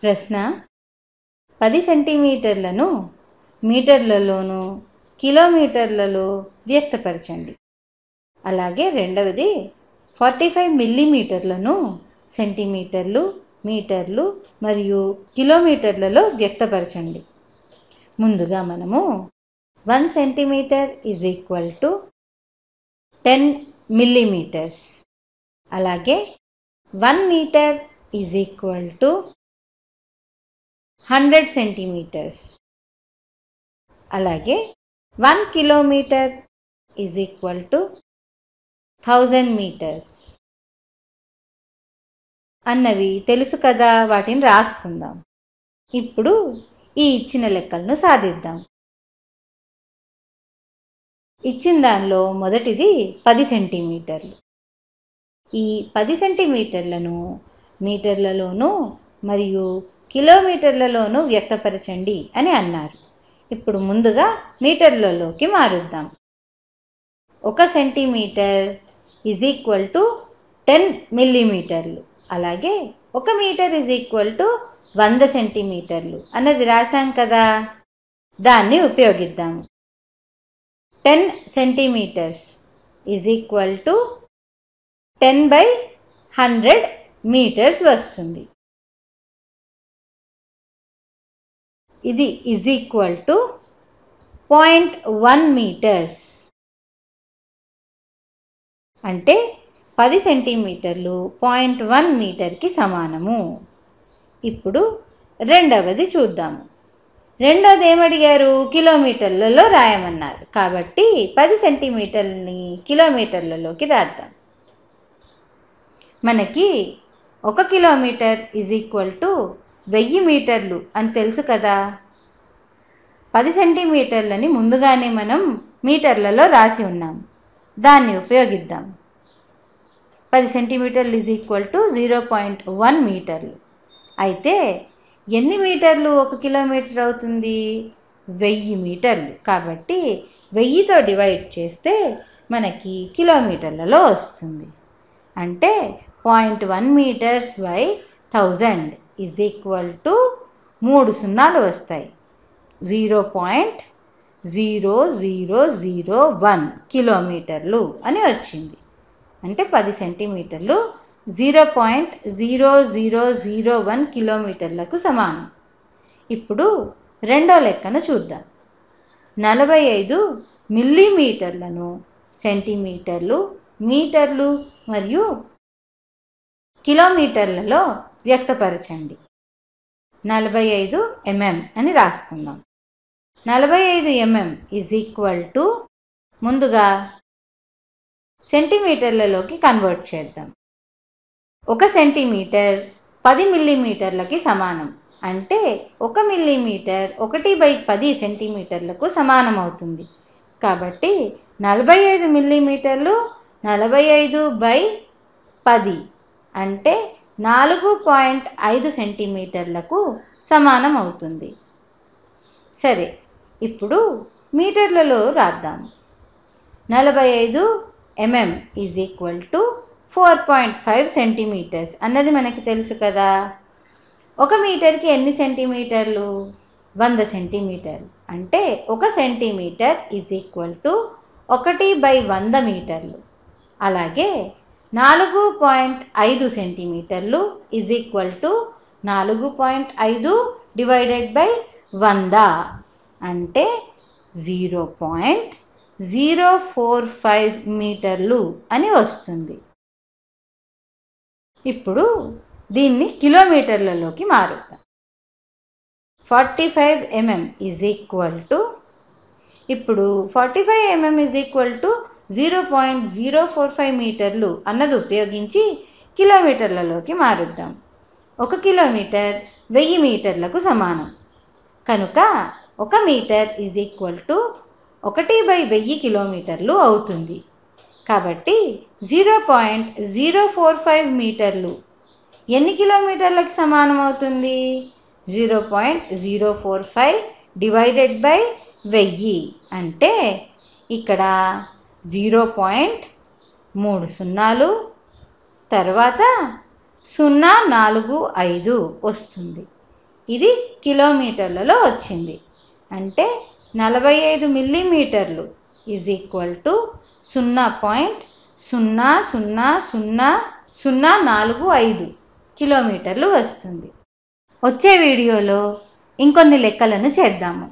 ప్రశ్న: 10 సెంటీమీటర్లను మీటర్లలోనూ కిలోమీటర్లలో వ్యక్తపరచండి. అలాగే రెండవది 45 మిల్లీమీటర్లను సెంటీమీటర్లు, మీటర్లు మరియు కిలోమీటర్లలో వ్యక్తపరచండి. ముందుగా మనము 1 centimetre is equal to 10 millimetres, అలాగే 1 metre is equal to 100 centimetres, అలాగే 1 kilometre is equal to 1000 metres అన్నవి తెలుసు కదా, వాటిని రాసుకుందాం. ఇప్పుడు ఈ ఇచ్చిన లెక్కలను సాధిద్దాం. ఇచ్చిన దానిలో మొదటిది 10 సెంటీమీటర్లు. ఈ 10 సెంటీమీటర్లను మీటర్లలోనూ మరియు కిలోమీటర్లలోనూ వ్యక్తపరచండి అని అన్నారు. ఇప్పుడు ముందుగా మీటర్లలోకి మారుద్దాం. 1 సెంటీమీటర్ ఈజ్ ఈక్వల్ టు 10 మిల్లీమీటర్లు, అలాగే 1 మీటర్ ఈజ్ ఈక్వల్ టు 100 సెంటీమీటర్లు అన్నది రాశాం కదా, దాన్ని ఉపయోగిద్దాం. 10 centimetres is equal to 10/100 metres వస్తుంది. ఇది ఈజ్ ఈక్వల్ టు 0.1 మీటర్స్, అంటే 10 సెంటీమీటర్లు 0.1 మీటర్కి సమానము. ఇప్పుడు రెండవది చూద్దాము. రెండవది ఏమడిగారు? కిలోమీటర్లలో రాయమన్నారు. కాబట్టి 10 సెంటీమీటర్లని కిలోమీటర్లలోకి రాద్దాం. మనకి 1 కిలోమీటర్ ఈజ్ ఈక్వల్ టు 1000 మీటర్లు అని తెలుసు కదా. 10 సెంటీమీటర్లని ముందుగానే మనం మీటర్లలో రాసి ఉన్నాం, దాన్ని ఉపయోగిద్దాం. 10 సెంటీమీటర్లు ఈజ్ ఈక్వల్ టు 0.1 మీటర్లు. అయితే ఎన్ని మీటర్లు 1 కిలోమీటర్ అవుతుంది? 1000 మీటర్లు. కాబట్టి 1000తో డివైడ్ చేస్తే మనకి కిలోమీటర్లలో వస్తుంది. అంటే 0.1 metres by 1000 is equal to 3 సున్నాలు వస్తాయి. 0.0001 కిలోమీటర్లు అని వచ్చింది. అంటే 10 సెంటీమీటర్లు 0.0001 కిలోమీటర్లకు సమానం. ఇప్పుడు రెండో లెక్కను చూద్దాం. 45 మిల్లీమీటర్లను సెంటీమీటర్లు, మీటర్లు మరియు కిలోమీటర్లలో వ్యక్తపరచండి. 45 mm అని రాసుకుందాం. 45 mm ఈజ్ ఈక్వల్ టు, ముందుగా సెంటీమీటర్లలోకి కన్వర్ట్ చేద్దాం. 1 సెంటీమీటర్ 10 మిల్లీమీటర్లకి సమానం. అంటే 1 మిల్లీమీటర్ 1/10 సెంటీమీటర్లకు సమానం అవుతుంది. కాబట్టి 45 మిల్లీమీటర్లు 45/10 అంటే 4.5 సెంటీమీటర్లకు సమానం అవుతుంది. సరే, ఇప్పుడు మీటర్లలో రాద్దాం. 45 mm is equal to 4.5 centimetres అన్నది మనకి తెలుసు కదా. 1 మీటర్కి ఎన్ని సెంటీమీటర్లు? 100 సెంటీమీటర్లు. అంటే 1 సెంటీమీటర్ ఈజ్ ఈక్వల్ టు 1/100 మీటర్లు. అలాగే 4.5 సెంటీమీటర్లు is equal to 4.5 divided by 100 అంటే 0.045 మీటర్లు అని వస్తుంది. ఇప్పుడు దీన్ని కిలోమీటర్లలోకి మారుద్దాం. 45 mm ఈజ్ ఈక్వల్ టు, ఇప్పుడు 45 mm ఈజ్ ఈక్వల్ టు 0.045 మీటర్లు అన్నది ఉపయోగించి కిలోమీటర్లలోకి మారుద్దాం. 1 కిలోమీటర్ 1000 మీటర్లకు సమానం. కనుక 1 మీటర్ ఈజ్ ఈక్వల్ టు 1/1000 కిలోమీటర్లు అవుతుంది. కాబట్టి 0.045 మీటర్లు ఎన్ని కిలోమీటర్లకు సమానం అవుతుంది? 0.045 డివైడెడ్ బై 1000 అంటే ఇక్కడ 0.3 సున్నాలు తర్వాత 0.45 వస్తుంది. ఇది కిలోమీటర్లలో వచ్చింది. అంటే 45 మిల్లీమీటర్లు ఈజ్ ఈక్వల్ టు 0.0000045 కిలోమీటర్లు వస్తుంది. వచ్చే వీడియోలో ఇంకొన్ని లెక్కలను చేద్దాము.